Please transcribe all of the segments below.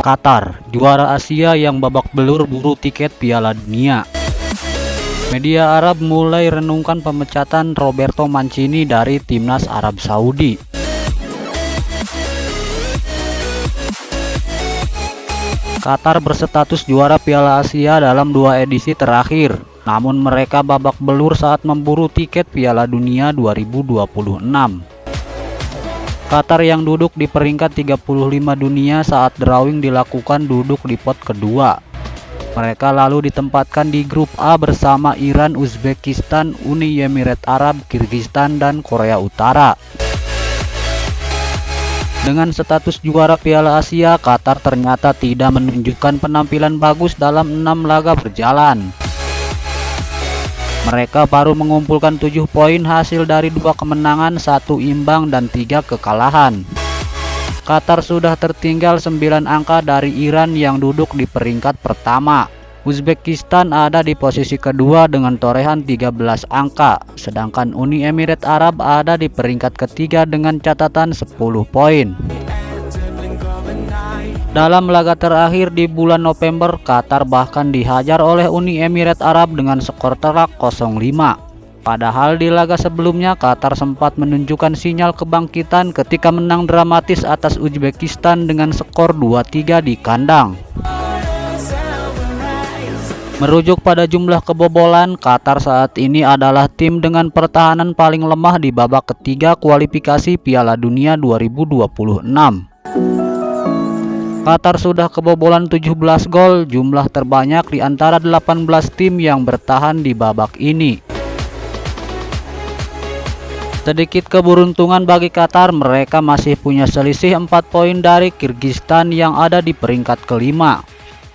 Qatar, juara Asia yang babak belur buru tiket Piala Dunia. Media Arab mulai renungkan pemecatan Roberto Mancini dari timnas Arab Saudi. Qatar berstatus juara Piala Asia dalam 2 edisi terakhir, namun mereka babak belur saat memburu tiket Piala Dunia 2026. Qatar yang duduk di peringkat 35 dunia saat drawing dilakukan duduk di pot kedua. Mereka lalu ditempatkan di grup A bersama Iran, Uzbekistan, Uni Emirat Arab, Kirgistan, dan Korea Utara. Dengan status juara Piala Asia, Qatar ternyata tidak menunjukkan penampilan bagus dalam 6 laga berjalan. Mereka baru mengumpulkan 7 poin hasil dari 2 kemenangan, 1 imbang, dan 3 kekalahan. Qatar sudah tertinggal 9 angka dari Iran yang duduk di peringkat pertama. Uzbekistan ada di posisi kedua dengan torehan 13 angka, sedangkan Uni Emirat Arab ada di peringkat ketiga dengan catatan 10 poin. Dalam laga terakhir di bulan November, Qatar bahkan dihajar oleh Uni Emirat Arab dengan skor telak 0-5. Padahal di laga sebelumnya Qatar sempat menunjukkan sinyal kebangkitan ketika menang dramatis atas Uzbekistan dengan skor 2-3 di kandang. Merujuk pada jumlah kebobolan, Qatar saat ini adalah tim dengan pertahanan paling lemah di babak ketiga kualifikasi Piala Dunia 2026. Qatar sudah kebobolan 17 gol, jumlah terbanyak di antara 18 tim yang bertahan di babak ini. Sedikit keberuntungan bagi Qatar, mereka masih punya selisih 4 poin dari Kirgistan yang ada di peringkat kelima.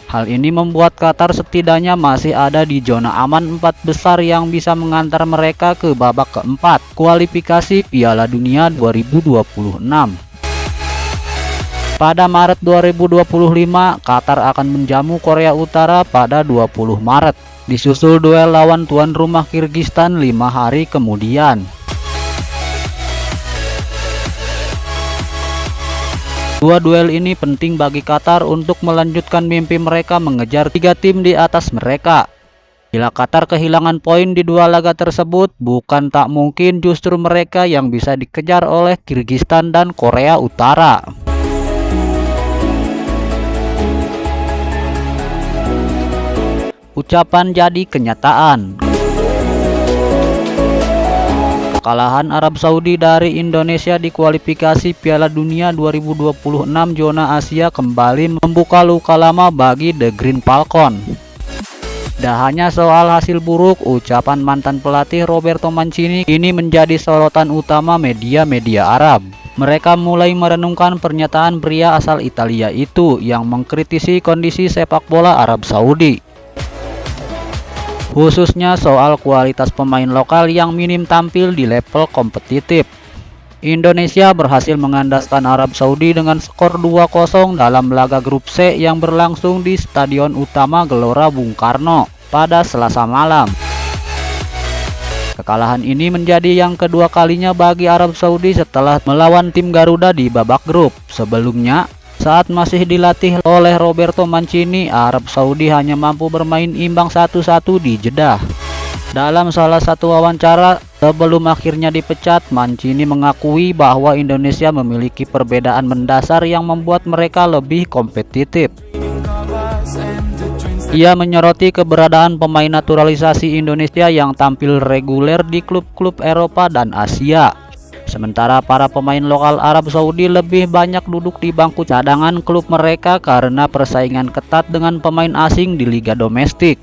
Hal ini membuat Qatar setidaknya masih ada di zona aman 4 besar yang bisa mengantar mereka ke babak keempat kualifikasi Piala Dunia 2026. Pada Maret 2025, Qatar akan menjamu Korea Utara pada 20 Maret, disusul duel lawan tuan rumah Kirgistan 5 hari kemudian. Dua duel ini penting bagi Qatar untuk melanjutkan mimpi mereka mengejar 3 tim di atas mereka. Bila Qatar kehilangan poin di 2 laga tersebut, bukan tak mungkin justru mereka yang bisa dikejar oleh Kirgistan dan Korea Utara. Ucapan jadi kenyataan. Kekalahan Arab Saudi dari Indonesia di kualifikasi Piala Dunia 2026 zona Asia kembali membuka luka lama bagi The Green Falcon. Tak hanya soal hasil buruk, ucapan mantan pelatih Roberto Mancini ini menjadi sorotan utama media-media Arab. Mereka mulai merenungkan pernyataan pria asal Italia itu yang mengkritisi kondisi sepak bola Arab Saudi, khususnya soal kualitas pemain lokal yang minim tampil di level kompetitif. Indonesia berhasil mengandaskan Arab Saudi dengan skor 2-0 dalam laga grup C yang berlangsung di Stadion Utama Gelora Bung Karno pada Selasa malam. Kekalahan ini menjadi yang kedua kalinya bagi Arab Saudi setelah melawan tim Garuda di babak grup. Sebelumnya, saat masih dilatih oleh Roberto Mancini, Arab Saudi hanya mampu bermain imbang 1-1 di Jeddah. Dalam salah satu wawancara sebelum akhirnya dipecat, Mancini mengakui bahwa Indonesia memiliki perbedaan mendasar yang membuat mereka lebih kompetitif. Ia menyoroti keberadaan pemain naturalisasi Indonesia yang tampil reguler di klub-klub Eropa dan Asia. Sementara para pemain lokal Arab Saudi lebih banyak duduk di bangku cadangan klub mereka karena persaingan ketat dengan pemain asing di liga domestik.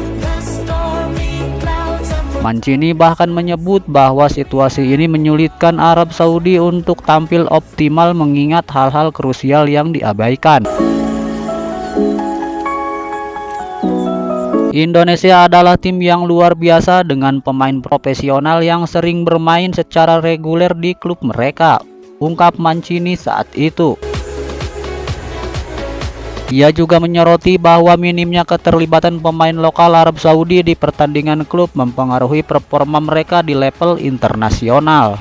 Mancini bahkan menyebut bahwa situasi ini menyulitkan Arab Saudi untuk tampil optimal mengingat hal-hal krusial yang diabaikan. Indonesia adalah tim yang luar biasa dengan pemain profesional yang sering bermain secara reguler di klub mereka, ungkap Mancini saat itu. Ia juga menyoroti bahwa minimnya keterlibatan pemain lokal Arab Saudi di pertandingan klub mempengaruhi performa mereka di level internasional.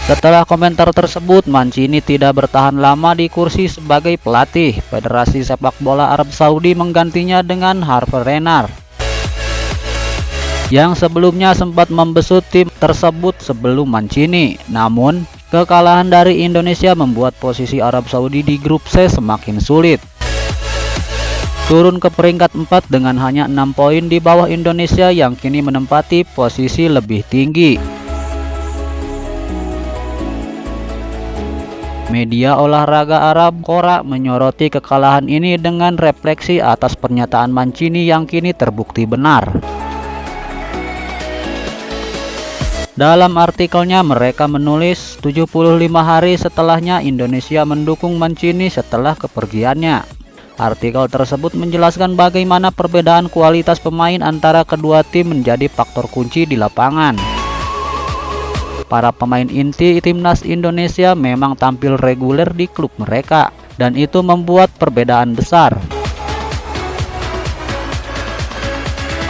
Setelah komentar tersebut, Mancini tidak bertahan lama di kursi sebagai pelatih. Federasi Sepak Bola Arab Saudi menggantinya dengan Hervé Renard, yang sebelumnya sempat membesut tim tersebut sebelum Mancini. Namun, kekalahan dari Indonesia membuat posisi Arab Saudi di grup C semakin sulit. Turun ke peringkat 4 dengan hanya 6 poin di bawah Indonesia yang kini menempati posisi lebih tinggi. Media olahraga Arab Qora menyoroti kekalahan ini dengan refleksi atas pernyataan Mancini yang kini terbukti benar. Dalam artikelnya mereka menulis 75 hari setelahnya Indonesia mendukung Mancini setelah kepergiannya. Artikel tersebut menjelaskan bagaimana perbedaan kualitas pemain antara kedua tim menjadi faktor kunci di lapangan. Para pemain inti timnas Indonesia memang tampil reguler di klub mereka, dan itu membuat perbedaan besar.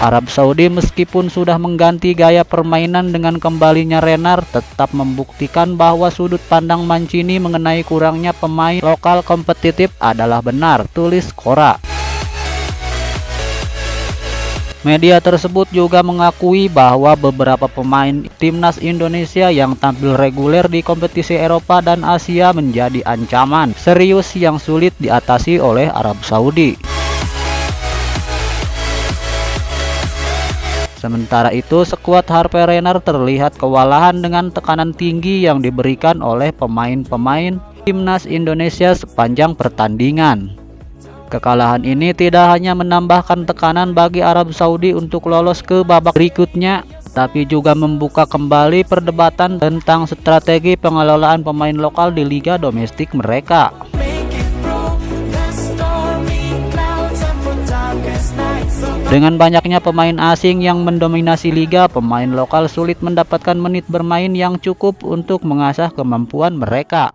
Arab Saudi meskipun sudah mengganti gaya permainan dengan kembalinya Renard, tetap membuktikan bahwa sudut pandang Mancini mengenai kurangnya pemain lokal kompetitif adalah benar, tulis Qora. Media tersebut juga mengakui bahwa beberapa pemain timnas Indonesia yang tampil reguler di kompetisi Eropa dan Asia menjadi ancaman serius yang sulit diatasi oleh Arab Saudi. Sementara itu, skuad Hervé Renard terlihat kewalahan dengan tekanan tinggi yang diberikan oleh pemain-pemain timnas Indonesia sepanjang pertandingan. Kekalahan ini tidak hanya menambahkan tekanan bagi Arab Saudi untuk lolos ke babak berikutnya, tapi juga membuka kembali perdebatan tentang strategi pengelolaan pemain lokal di liga domestik mereka. Dengan banyaknya pemain asing yang mendominasi liga, pemain lokal sulit mendapatkan menit bermain yang cukup untuk mengasah kemampuan mereka.